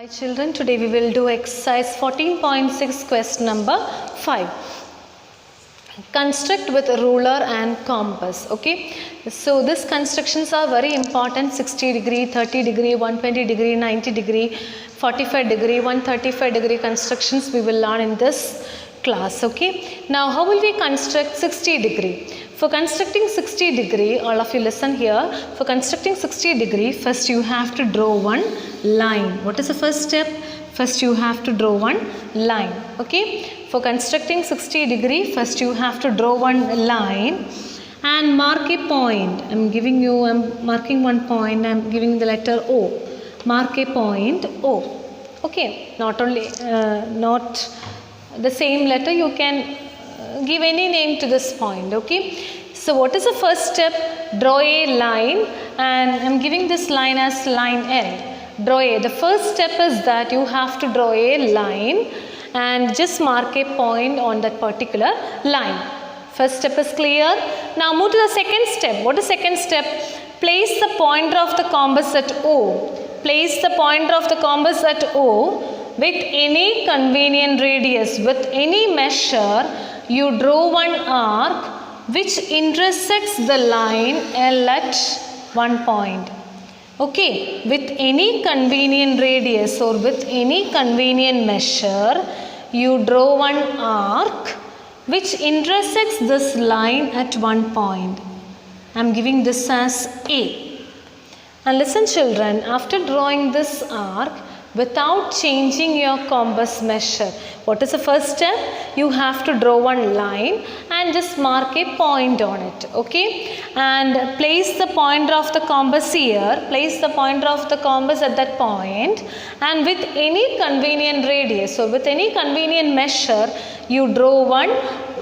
Hi children, today we will do exercise 14.6 question number 5. Construct with ruler and compass. Okay, so these constructions are very important: 60 degree, 30 degree, 120 degree, 90 degree, 45 degree, 135 degree constructions we will learn in this class. Okay, now how will we construct 60 degree? For constructing 60 degree, all of you listen here. For constructing 60 degree, first you have to draw one line. What is the first step? First you have to draw one line. Okay, for constructing 60 degree, first you have to draw one line and mark a point. I'm marking one point. I'm giving the letter O. Mark a point O. Okay, not the same letter, you can give any name to this point. Okay, so what is the first step? Draw a line, and I'm giving this line as line L. Draw a. The first step is that you have to draw a line and just mark a point on that particular line. First step is clear. Now move to the second step. What is second step? Place the pointer of the compass at O. Place the pointer of the compass at O with any convenient radius. With any measure, you draw one arc which intersects the line L at one point. Okay, with any convenient radius or with any convenient measure, you draw one arc which intersects this line at one point. I am giving this as A. And listen children, after drawing this arc, without changing your compass measure, what is the first step? You have to draw one line and just mark a point on it. Okay, and place the pointer of the compass here. Place the pointer of the compass at that point, and with any convenient radius or with any convenient measure, you draw one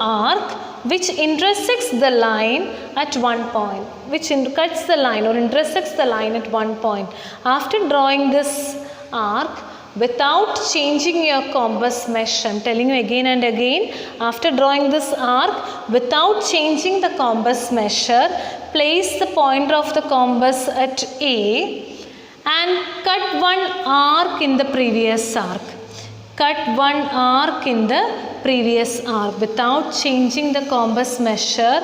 arc which intersects the line at one point, which cuts the line or intersects the line at one point. After drawing this arc without changing your compass measure, I am telling you again and again, after drawing this arc without changing the compass measure, place the pointer of the compass at A and cut one arc in the previous arc. Cut one arc in the previous arc without changing the compass measure.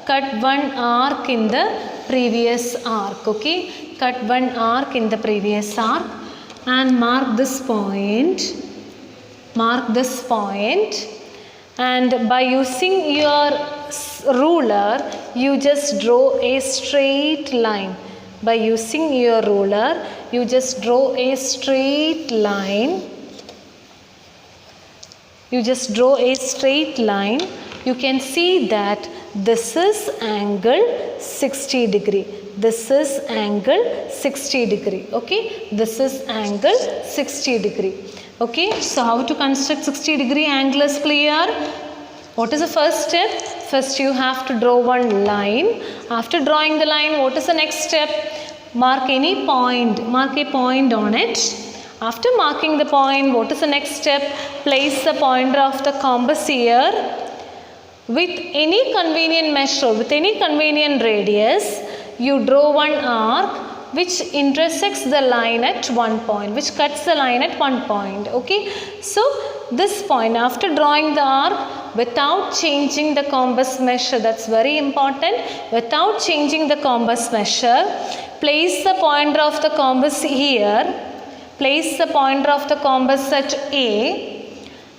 Cut one arc in the previous arc. Okay, cut one arc in the previous arc and mark this point. Mark this point, and by using your ruler, you just draw a straight line. By using your ruler, you just draw a straight line. You just draw a straight line. You can see that this is angle 60 degree. This is angle 60 degree. Okay, this is angle 60 degree. Okay, so how to construct 60 degree angle is clear. What is the first step? First you have to draw one line. After drawing the line, what is the next step? Mark any point. Mark a point on it. After marking the point, what is the next step? Place the pointer of the compass here with any convenient measure, with any convenient radius. You draw one arc which intersects the line at one point, which cuts the line at one point. Okay, so this point, after drawing the arc without changing the compass measure, that's very important. Without changing the compass measure, place the pointer of the compass here. Place the pointer of the compass at A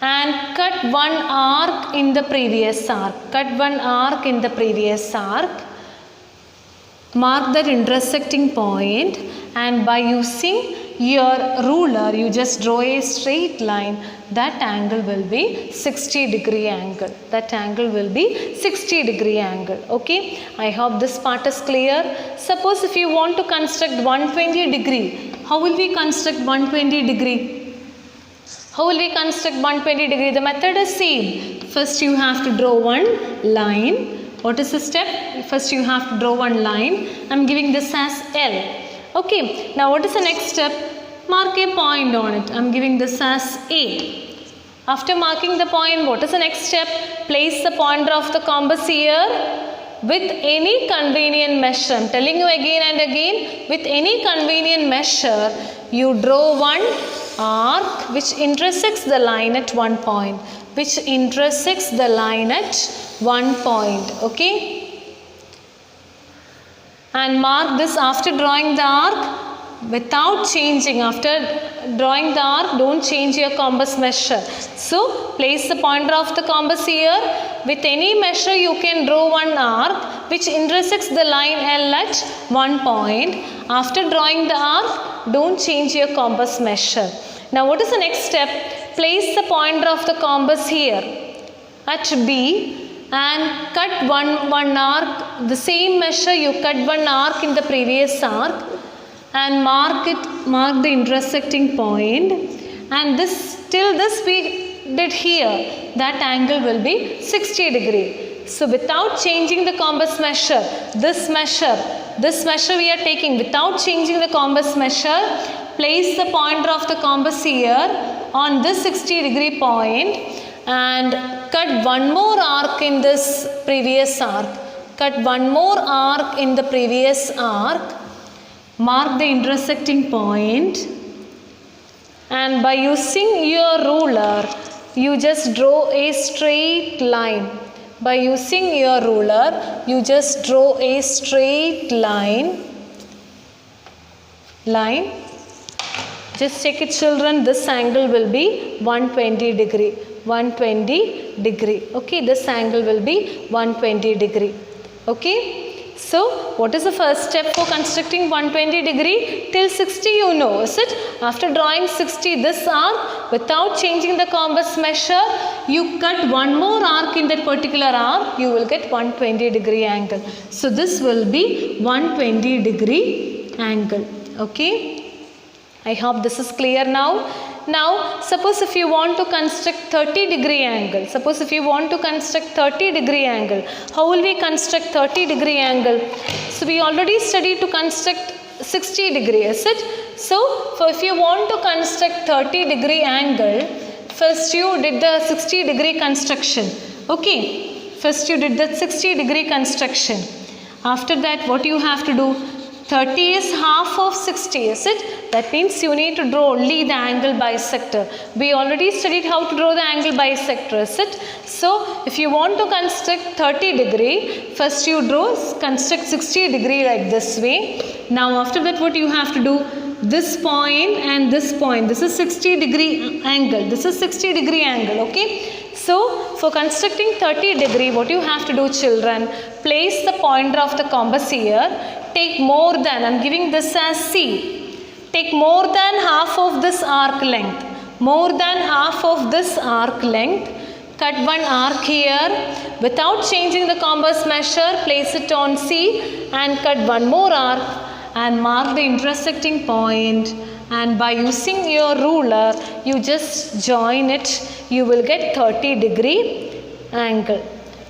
and cut one arc in the previous arc. Cut one arc in the previous arc. Mark that intersecting point, and by using your ruler, you just draw a straight line. That angle will be 60 degree angle. That angle will be 60 degree angle. Okay, I hope this part is clear. Suppose if you want to construct 120 degree, how will we construct 120 degree? How will we construct 120 degree? The method is same. First you have to draw one line. What is the step? First you have to draw one line. I am giving this as L. Okay, now what is the next step? Mark a point on it. I am giving this as A. After marking the point, what is the next step? Place the pointer of the compass here with any convenient measure. I am telling you again and again, with any convenient measure, you draw one arc which intersects the line at one point. Which intersects the line at one point. Okay. And mark this after drawing the arc. Without changing, after drawing the arc, don't change your compass measure. So, place the pointer of the compass here. With any measure, you can draw one arc which intersects the line L at one point. After drawing the arc, don't change your compass measure. Now, what is the next step? Place the pointer of the compass here at B and cut one arc. The same measure, you cut one arc in the previous arc. And mark the intersecting point, and till this we did here, that angle will be 60 degree. So without changing the compass measure, this measure we are taking without changing the compass measure, place the pointer of the compass here on this 60 degree point and cut one more arc in this previous arc. Cut one more arc in the previous arc. Mark the intersecting point, and by using your ruler, you just draw a straight line. By using your ruler, you just draw a straight line. Just check it, children. This angle will be 120 degree. 120 degree. Okay, this angle will be 120 degree. Okay. So, what is the first step for constructing 120 degree? Till 60 you know, is it? After drawing 60 this arc, without changing the compass measure, you cut one more arc in that particular arc, you will get 120 degree angle. So, this will be 120 degree angle. Okay. I hope this is clear now. Now, suppose if you want to construct 30 degree angle. Suppose if you want to construct 30 degree angle. How will we construct 30 degree angle? So, we already studied to construct 60 degree, is it? So, if you want to construct 30 degree angle, first you did the 60 degree construction. Okay. First you did the 60 degree construction. After that, what you have to do? 30 is half of 60, is it? That means you need to draw only the angle bisector. We already studied how to draw the angle bisector, is it? So, if you want to construct 30 degree, first you construct 60 degree like this way. Now, after that, what you have to do? This point and this point. This is 60 degree angle. This is 60 degree angle, okay? So, for constructing 30 degree, what you have to do, children? Place the pointer of the compass here. Take more than, I am giving this as C. Take more than half of this arc length. More than half of this arc length. Cut one arc here. Without changing the compass measure, place it on C and cut one more arc and mark the intersecting point. And by using your ruler, you just join it. You will get 30 degree angle.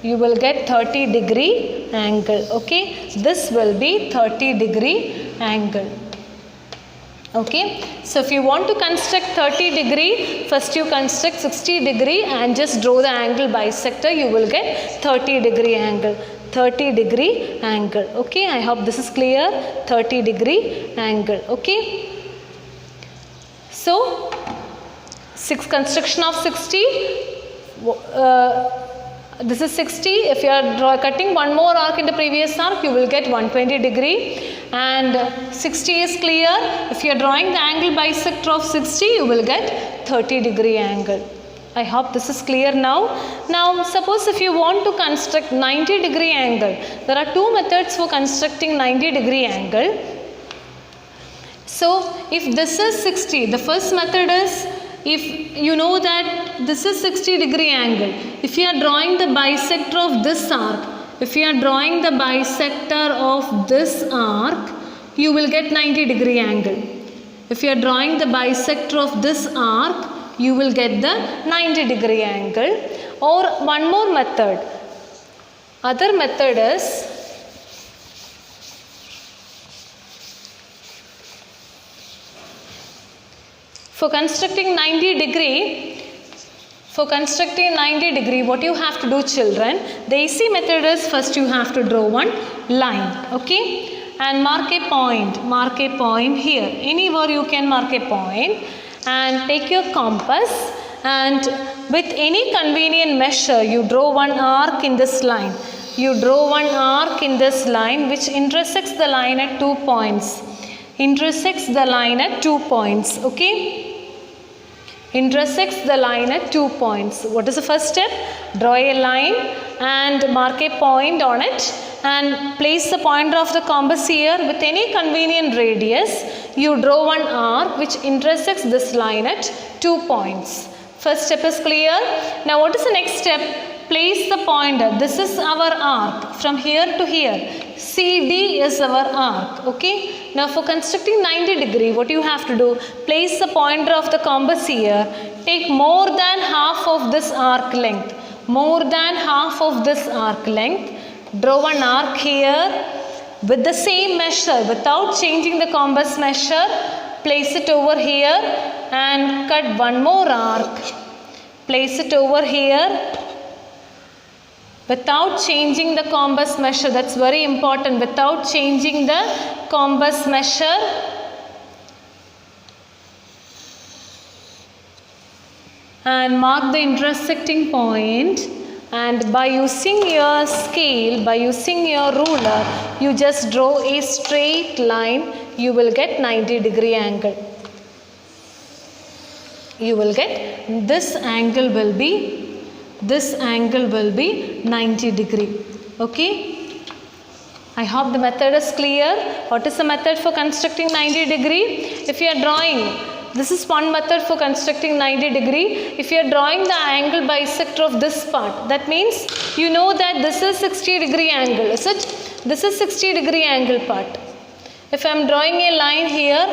You will get 30 degree angle. Okay. This will be 30 degree angle. Okay. So, if you want to construct 30 degree, first you construct 60 degree and just draw the angle bisector. You will get 30 degree angle. 30 degree angle. Okay. I hope this is clear. 30 degree angle. Okay. So, construction of 60. This is 60. If you are cutting one more arc in the previous arc, you will get 120 degree. And 60 is clear. If you are drawing the angle bisector of 60, you will get 30 degree angle. I hope this is clear now. Now, suppose if you want to construct 90 degree angle, there are two methods for constructing 90 degree angle. So, if this is 60, the first method is, if you know that this is 60 degree angle, if you are drawing the bisector of this arc, if you are drawing the bisector of this arc, you will get 90 degree angle. If you are drawing the bisector of this arc, you will get the 90 degree angle. Or one more method. Other method is, for constructing 90 degree, what you have to do, children, the easy method is, first you have to draw one line, okay, and mark a point here, anywhere you can mark a point, and take your compass, and with any convenient measure you draw one arc in this line. You draw one arc in this line which intersects the line at 2 points. Intersects the line at 2 points. Okay? Intersects the line at 2 points. What is the first step? Draw a line and mark a point on it, and place the pointer of the compass here with any convenient radius. You draw one arc which intersects this line at 2 points. First step is clear. Now what is the next step? Place the pointer. This is our arc from here to here. CD is our arc. Okay. Now for constructing 90 degree, what you have to do? Place the pointer of the compass here. Take more than half of this arc length. More than half of this arc length. Draw an arc here with the same measure without changing the compass measure. Place it over here and cut one more arc. Place it over here without changing the compass measure. That's very important. Without changing the compass measure. And mark the intersecting point. And by using your scale, by using your ruler, you just draw a straight line. You will get 90 degree angle. You will get this angle will be 90 degree. Okay? I hope the method is clear. What is the method for constructing 90 degree? If you are drawing, this is one method for constructing 90 degree. If you are drawing the angle bisector of this part, that means you know that this is 60 degree angle, is it? This is 60 degree angle part. If I am drawing a line here,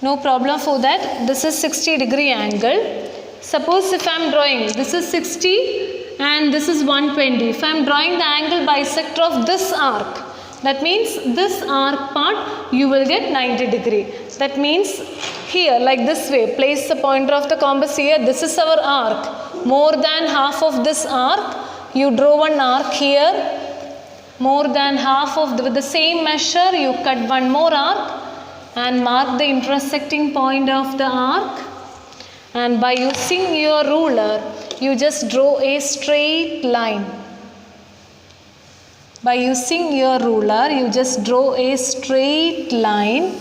no problem for that. This is 60 degree angle. Suppose if I am drawing, this is 60 and this is 120. If I am drawing the angle bisector of this arc, that means this arc part you will get 90 degree. That means here like this way, place the pointer of the compass here. This is our arc. More than half of this arc, you draw one arc here. More than half of with the same measure, you cut one more arc and mark the intersecting point of the arc. And by using your ruler, you just draw a straight line. By using your ruler, you just draw a straight line.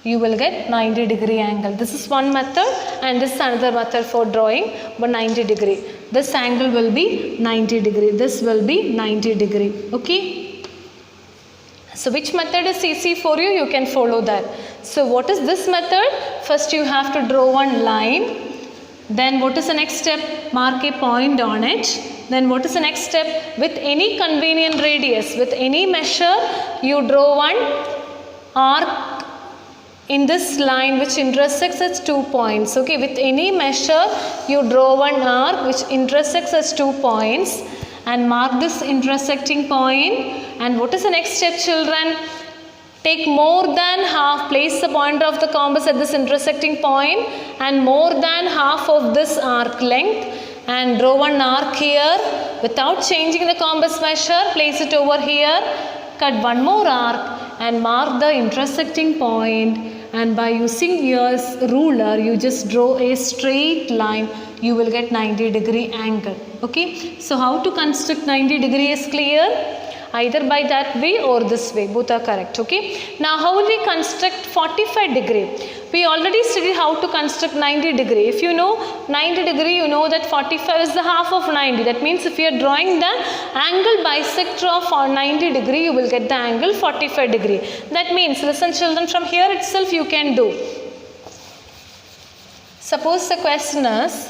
You will get 90 degree angle. This is one method and this is another method for drawing but 90 degree. This angle will be 90 degree. This will be 90 degree. Okay. So which method is easy for you? You can follow that. So what is this method? First you have to draw one line. Then what is the next step? Mark a point on it. Then what is the next step? With any convenient radius, with any measure, you draw one arc in this line which intersects at 2 points. Okay, with any measure, you draw one arc which intersects at 2 points and mark this intersecting point. And what is the next step, children? Take more than half, place the pointer of the compass at this intersecting point and more than half of this arc length and draw one arc here without changing the compass measure. Place it over here, cut one more arc and mark the intersecting point, and by using your ruler you just draw a straight line. You will get 90 degree angle. Okay, so how to construct 90 degree is clear. Either by that way or this way, both are correct. Okay, now how will we construct 45 degree? We already studied how to construct 90 degree. If you know 90 degree, you know that 45 is the half of 90. That means if you are drawing the angle bisector of 90 degree, you will get the angle 45 degree. That means, listen children, from here itself you can do. Suppose the question is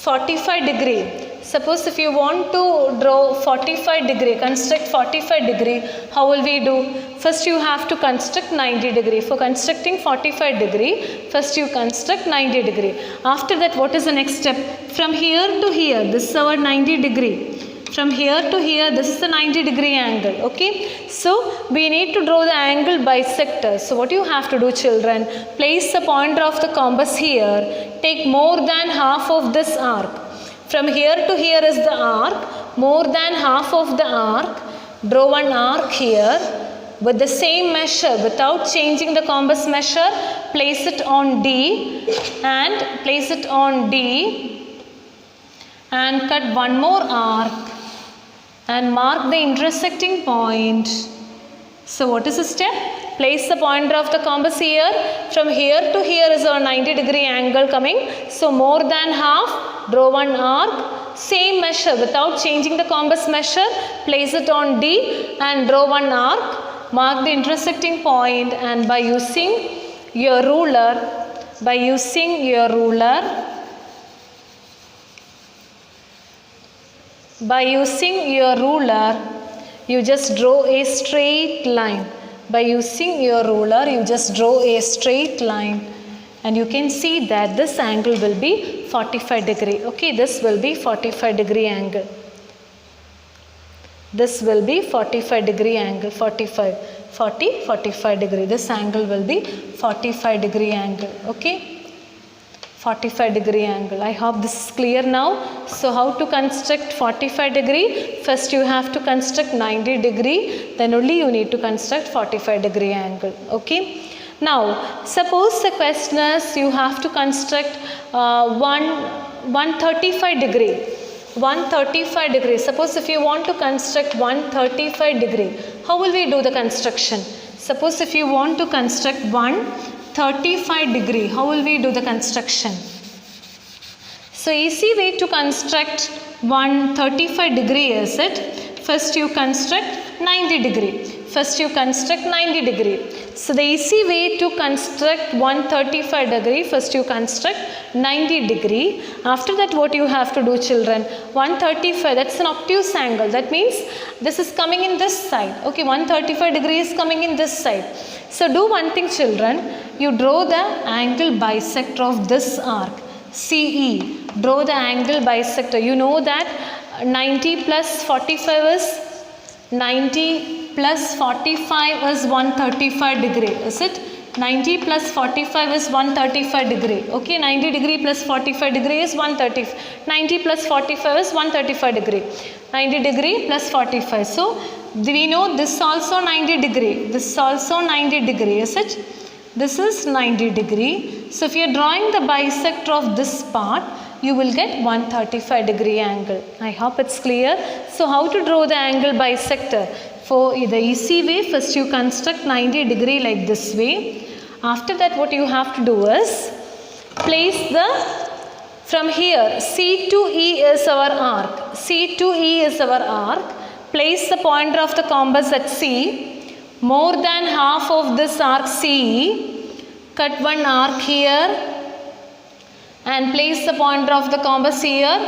45 degree. Suppose if you want to draw 45 degree, construct 45 degree, how will we do? First you have to construct 90 degree. For constructing 45 degree, first you construct 90 degree. After that, what is the next step? From here to here, this is our 90 degree. From here to here, this is the 90 degree angle. Okay, so we need to draw the angle bisector. So what you have to do, children, place the pointer of the compass here, take more than half of this arc. From here to here is the arc, more than half of the arc, draw one arc here with the same measure without changing the compass measure, place it on D and cut one more arc and mark the intersecting point. So what is the step? Place the pointer of the compass here. From here to here is our 90-degree angle coming. So more than half, draw one arc. Same measure without changing the compass measure. Place it on D and draw one arc. Mark the intersecting point, and by using your ruler, you just draw a straight line. By using your ruler, you just draw a straight line, and you can see that this angle will be 45 degree. Okay, this will be 45 degree angle. This will be 45 degree angle, 45 degree. This angle will be 45 degree angle. Okay, 45 degree angle. I hope this is clear now. So how to construct 45 degree? First you have to construct 90 degree, then only you need to construct 45 degree angle. Okay. Now suppose the question is you have to construct 135 degree. 135 degree. Suppose if you want to construct 135 degree, how will we do the construction? Suppose if you want to construct 135 degree, how will we do the construction? So easy way to construct 135 degree is it? First you construct 90 degree. So the easy way to construct 135 degree, first you construct 90 degree. After that what you have to do, children? 135, that's an obtuse angle. That means this is coming in this side. Okay, 135 degree is coming in this side. So do one thing, children. You draw the angle bisector of this arc. CE. Draw the angle bisector. You know that 90 plus 45 is 135 degree. Is it? 90 plus 45 is 135 degree. Okay, 90 degree plus 45 degree is 130. 90 plus 45 is 135 degree. 90 degree plus 45. So we know this also 90 degree. This is also 90 degree. Is it? This is 90 degree. So if you are drawing the bisector of this part, you will get 135 degree angle. I hope it's clear. So how to draw the angle bisector? For the easy way, first you construct 90 degree like this way. After that what you have to do is place from here C to E is our arc. C to E is our arc. Place the pointer of the compass at C. More than half of this arc CE. Cut one arc here and place the pointer of the compass here.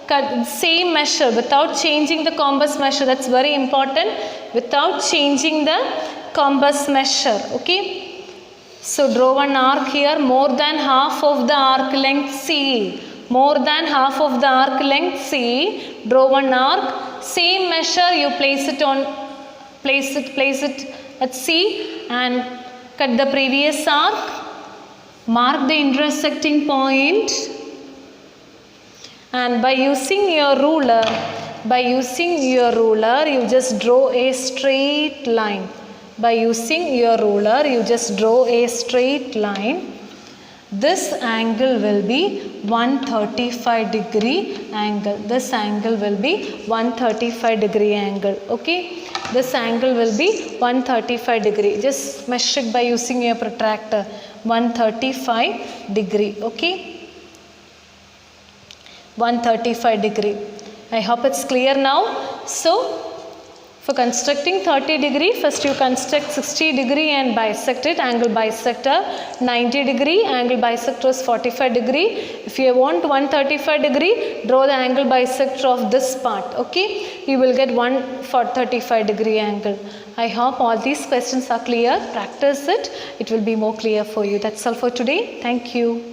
Cut same measure without changing the compass measure. That's very important. Without changing the compass measure. Okay. So draw one arc here. More than half of the arc length CE. More than half of the arc length CE. Draw one arc. Same measure you place it at C and cut the previous arc. Mark the intersecting point. And by using your ruler, you just draw a straight line. By using your ruler, you just draw a straight line. This angle will be 135 degree angle. This angle will be 135 degree angle. Okay. This angle will be 135 degree. Just measure it by using your protractor. 135 degree. Okay. 135 degree. I hope it's clear now. So for constructing 30 degree, first you construct 60 degree and bisect it, angle bisector. 90 degree, angle bisector is 45 degree. If you want 135 degree, draw the angle bisector of this part. Okay, you will get 135 degree angle. I hope all these questions are clear. Practice it. It will be more clear for you. That's all for today. Thank you.